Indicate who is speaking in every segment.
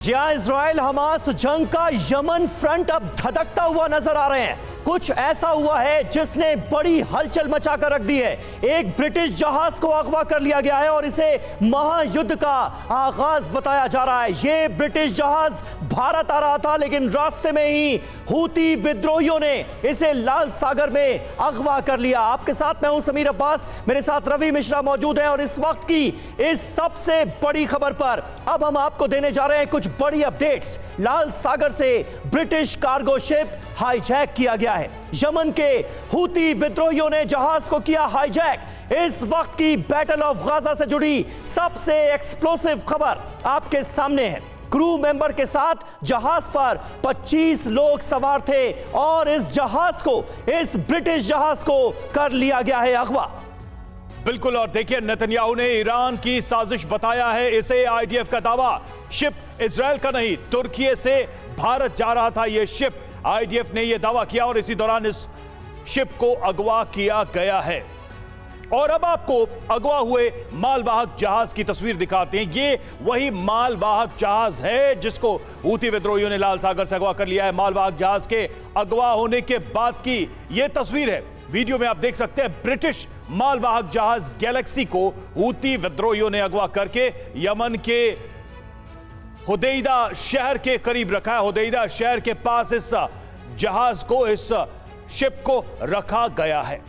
Speaker 1: जहां Israel Hamas जंग का यमन फ्रंट अब धधकता हुआ नजर आ रहे हैं। कुछ ऐसा हुआ है जिसने बड़ी हलचल मचाकर रख दी है। एक ब्रिटिश जहाज को अगवा कर लिया गया है और इसे महायुद्ध का आगाज बताया जा रहा है। यह ब्रिटिश जहाज भारत आ रहा था, लेकिन रास्ते में ही हूती विद्रोहियों ने इसे लाल सागर में अगवा कर लिया। आपके साथ मैं हूं समीर अब्बास, मेरे साथ रवि मिश्रा मौजूद हैं और इस वक्त की इस सबसे बड़ी खबर पर अब हम आपको देने जा रहे हैं कुछ बड़ी अपडेट्स। लाल सागर से ब्रिटिश कार्गो शिप हाईजैक किया गया है। यमन के हूती विद्रोहियों ने जहाज को किया हाईजैक। इस वक्त की बैटल ऑफ गाजा से जुड़ी सबसे एक्सप्लोसिव खबर आपके सामने है। क्रू मेंबर के साथ जहाज पर 25 लोग सवार थे और इस ब्रिटिश जहाज को कर लिया गया है अगवा।
Speaker 2: बिल्कुल, और देखिए नेतन्याहू ने ईरान की साजिश बताया है इसे। आईडीएफ का दावा, शिप इजराइल का नहीं तुर्की से भारत जा रहा था यह शिप। आईडीएफ ने यह दावा किया और इसी दौरान इस शिप को अगवा किया गया है। और अब आपको अगवा हुए मालवाहक जहाज की तस्वीर दिखाते हैं। ये वही मालवाहक जहाज है जिसको हूती विद्रोहियों ने लाल सागर से अगवा कर लिया है। मालवाहक जहाज के अगवा होने के बाद की यह तस्वीर है। वीडियो में आप देख सकते हैं ब्रिटिश मालवाहक जहाज गैलेक्सी को हूती विद्रोहियों ने अगवा करके यमन के हुदैदा शहर के करीब रखा है। हुदैदा शहर के पास इस जहाज को, इस शिप को रखा गया है।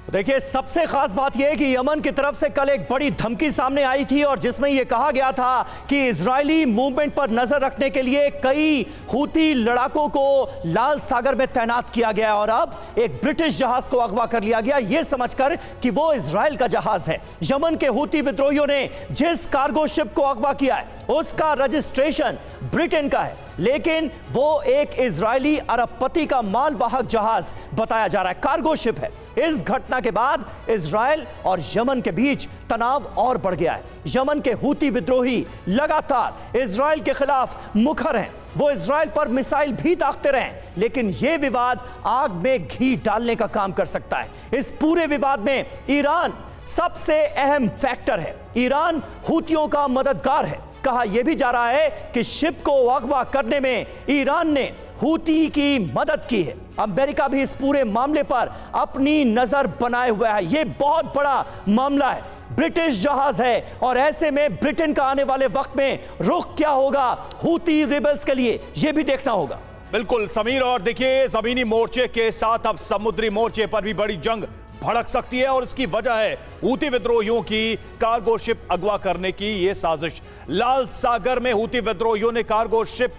Speaker 1: देखिए, सबसे खास बात यह है कि यमन की तरफ से कल एक बड़ी धमकी सामने आई थी और जिसमें यह कहा गया था कि इजरायली मूवमेंट पर नजर रखने के लिए कई हूती लड़ाकों को लाल सागर में तैनात किया गया और अब एक ब्रिटिश जहाज को अगवा कर लिया गया, यह समझकर कि वो इजराइल का जहाज है। यमन के हूती विद्रोहियों ने जिस कार्गो शिप को अगवा किया है उसका रजिस्ट्रेशन ब्रिटेन का है, लेकिन वो एक इजरायली अरबपति का मालवाहक जहाज बताया जा रहा है, कार्गो शिप है। इस घटना के बाद इजराइल और यमन के बीच तनाव और बढ़ गया है। यमन के हूती विद्रोही लगातार इजराइल के खिलाफ मुखर हैं। वो इजराइल पर मिसाइल भी दागते रहे, लेकिन यह विवाद आग में घी डालने का काम कर सकता है। इस पूरे विवाद में ईरान सबसे अहम फैक्टर है। ईरान हूतियों का मददगार है। कहा यह भी जा रहा है कि शिप को अगवा करने में ईरान ने हूती की मदद की है। अमेरिका भी इस पूरे मामले पर अपनी नजर बनाए हुआ है। यह बहुत बड़ा मामला है, ब्रिटिश जहाज है और ऐसे में ब्रिटेन का आने वाले वक्त में रुख क्या होगा हूती रिबल्स के लिए, यह भी देखना होगा।
Speaker 2: बिल्कुल समीर, और देखिए जमीनी मोर्चे के साथ अब समुद्री मोर्चे पर भी बड़ी जंग भड़क सकती है और इसकी वजह है हूती विद्रोहियों की कार्गो शिप अगवा करने की यह साजिश। लाल सागर में हूती विद्रोहियों ने कार्गो शिप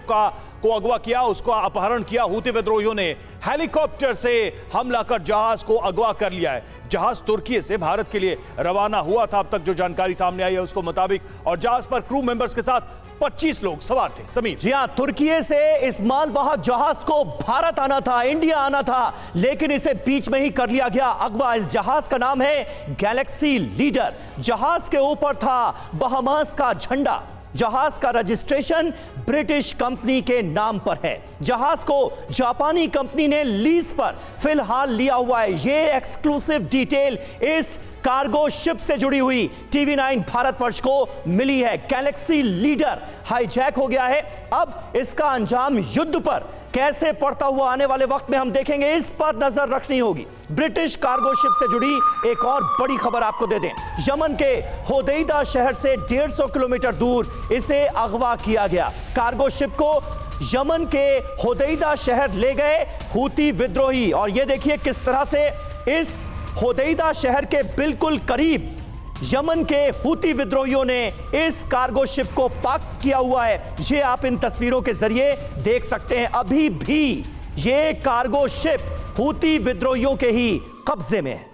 Speaker 2: को अगवा किया, उसको अपहरण किया। हूती विद्रोहियों ने हेलीकॉप्टर से हमला कर जहाज को अगवा कर लिया है। जहाज तुर्की से भारत के लिए रवाना हुआ था, अब तक जो जानकारी सामने आई है उसको मुताबिक, और जहाज पर क्रू मेंबर्स के साथ 25 लोग सवार थे। समीर
Speaker 1: जी हां, तुर्की से इस मालवाहक जहाज को भारत आना था, इंडिया आना था, लेकिन इसे बीच में ही कर लिया गया अगवा। इस जहाज का नाम है गैलेक्सी लीडर। जहाज के ऊपर था बहामास का झंडा। जहाज का रजिस्ट्रेशन ब्रिटिश कंपनी के नाम पर है। जहाज को जापानी कंपनी ने लीज पर फिलहाल लिया हुआ है। यह एक्सक्लूसिव डिटेल इस कार्गो शिप से जुड़ी हुई TV9 भारतवर्ष को मिली है। गैलेक्सी लीडर हाईजैक हो गया है। अब इसका अंजाम युद्ध पर कैसे पड़ता हुआ आने वाले वक्त में हम देखेंगे, इस पर नजर रखनी होगी। ब्रिटिश कार्गो शिप से जुड़ी एक और बड़ी खबर आपको दे दें। यमन के हुदैदा शहर से 150 किलोमीटर दूर इसे अगवा किया गया। कार्गो शिप को यमन के हुदैदा शहर ले गए हूती विद्रोही और यह देखिए किस तरह से इस हुदैदा शहर के बिल्कुल करीब यमन के हूती विद्रोहियों ने इस कार्गो शिप को पार्क किया हुआ है। ये आप इन तस्वीरों के जरिए देख सकते हैं। अभी भी ये कार्गो शिप हूती विद्रोहियों के ही कब्जे में है।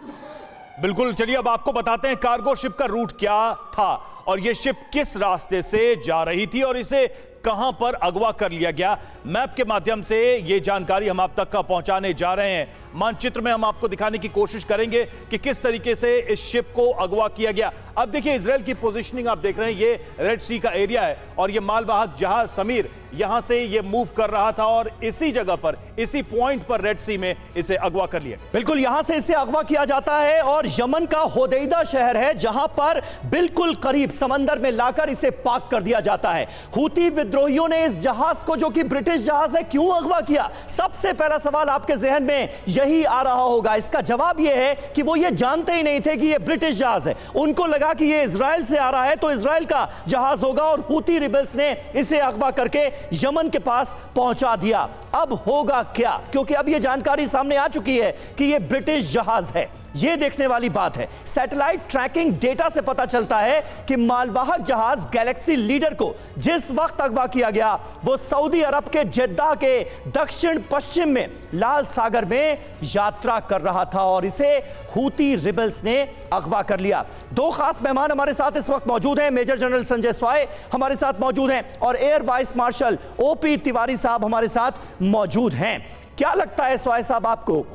Speaker 2: बिल्कुल, चलिए अब आपको बताते हैं कार्गो शिप का रूट क्या था और यह शिप किस रास्ते से जा रही थी और इसे कहां पर अगवा कर लिया गया। मैप के माध्यम से यह जानकारी हम आप तक पहुंचाने जा रहे हैं। मानचित्र में हम आपको दिखाने की कोशिश करेंगे कि किस तरीके से इस शिप को अगवा किया गया। अब देखिए इजराइल की पोजीशनिंग आप देख रहे हैं, ये रेड सी का एरिया है और ये मालवाहक जहाज समीर यहां से ये मूव कर रहा था और इसी जगह पर, इसी पॉइंट पर रेड सी में इसे अगवा कर लिया।
Speaker 1: बिल्कुल यहां से इसे अगवा किया जाता है और यमन का होदेइदा शहर है जहां पर बिल्कुल करीब समंदर में लाकर इसे पार्क कर दिया जाता है। हूती विद्रोहियों ने इस जहाज को, जो कि ब्रिटिश जहाज है, क्यों अगवा किया? सबसे पहला सवाल आपके जहन में यही आ रहा होगा। इसका जवाब यह है कि वो ये जानते ही नहीं थे कि यह ब्रिटिश जहाज है। उनको लगा कि यह इजराइल से आ रहा है तो इजराइल का जहाज होगा और हूती रिबल्स ने इसे अगवा करके यमन के पास पहुंचा दिया। अब होगा क्या? क्योंकि अब यह जानकारी सामने आ चुकी है कि यह ब्रिटिश जहाज है। यह देखने वाली बात है, सैटेलाइट ट्रैकिंग डेटा से पता चलता है कि मालवाहक जहाज गैलेक्सी लीडर को जिस वक्त अगवा किया गया वो सऊदी अरब के जेद्दा के दक्षिण पश्चिम में लाल सागर में यात्रा कर रहा था और इसे हूती रिबल्स ने अगवा कर लिया। दो खास मेहमान हमारे साथ इस वक्त मौजूद हैं। मेजर जनरल संजय स्वाय हमारे साथ मौजूद हैं और air vice marshal OP Tiwari साहब हमारे साथ मौजूद हैं। क्या लगता है स्वाय साहब आपको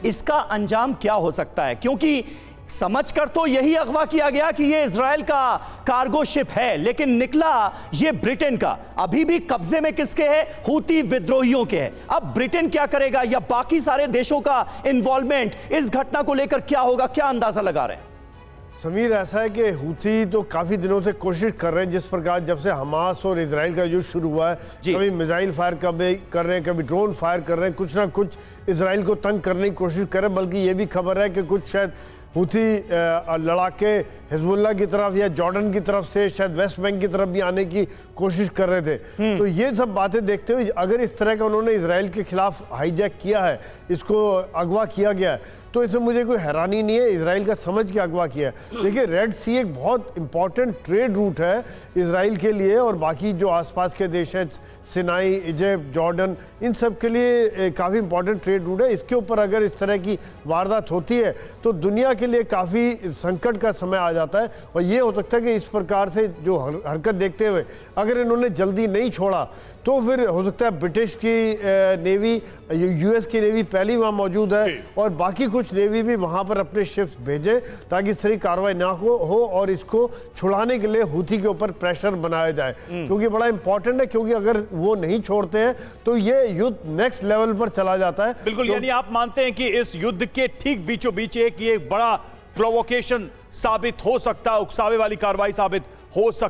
Speaker 1: इसका अंजाम क्या हो सकता है? क्योंकि समझकर तो यही अगवा किया गया कि यह इजराइल का कार्गो शिप है, लेकिन निकला यह ब्रिटेन का। अभी भी कब्जे में किसके है? हूती विद्रोहियों के है। अब ब्रिटेन क्या करेगा या बाकी सारे देशों का इन्वॉल्वमेंट इस घटना को लेकर क्या होगा? क्या अंदाजा लगा रहे हैं?
Speaker 3: समीर, ऐसा है कि हूती तो काफ़ी दिनों से कोशिश कर रहे हैं, जिस प्रकार जब से हमास और इजराइल का युद्ध शुरू हुआ है, कभी मिसाइल फायर कर रहे हैं, कभी ड्रोन फायर कर रहे हैं, कुछ ना कुछ इजराइल को तंग करने की कोशिश कर रहे हैं। बल्कि ये भी खबर है कि कुछ शायद हूती लड़ाके हिजबुल्लाह की तरफ या जॉर्डन की तरफ से शायद वेस्ट बैंक की तरफ भी आने की कोशिश कर रहे थे। तो ये सब बातें देखते हुए अगर इस तरह का उन्होंने इजराइल के खिलाफ हाईजैक किया है, इसको अगवा किया गया है, तो इसमें मुझे कोई हैरानी नहीं है। इजराइल का समझ के अगवा किया है। देखिए, रेड सी एक बहुत इंपॉर्टेंट ट्रेड रूट है इजराइल के लिए और बाकी जो आसपास के देश हैं, सिनाई, इजिप्ट, जॉर्डन, इन सब के लिए काफ़ी इंपॉर्टेंट ट्रेड रूट है। इसके ऊपर अगर इस तरह की वारदात होती है तो दुनिया के लिए काफ़ी संकट का समय आ जाता है। और ये हो सकता है कि इस प्रकार से जो हरकत देखते हुए अगर इन्होंने जल्दी नहीं छोड़ा तो फिर हो सकता है ब्रिटिश की नेवी, यूएस की नेवी पहले वहाँ मौजूद है और बाकी कुछ नेवी भी वहाँ पर अपने शिप्स भेजे ताकि इस तरह की कार्रवाई ना हो और इसको छुड़ाने के लिए हूती के ऊपर प्रेशर बनाया जाए। क्योंकि बड़ा इंपॉर्टेंट है, क्योंकि अगर वो नहीं छोड़ते हैं तो ये युद्ध नेक्स्ट लेवल पर चला जाता है।
Speaker 2: बिल्कुल, यानी आप मानते हैं कि इस युद्ध के ठीक बीचों बीच एक बड़ा प्रोवोकेशन साबित हो सकता है, उकसावे वाली कार्रवाई साबित हो सकती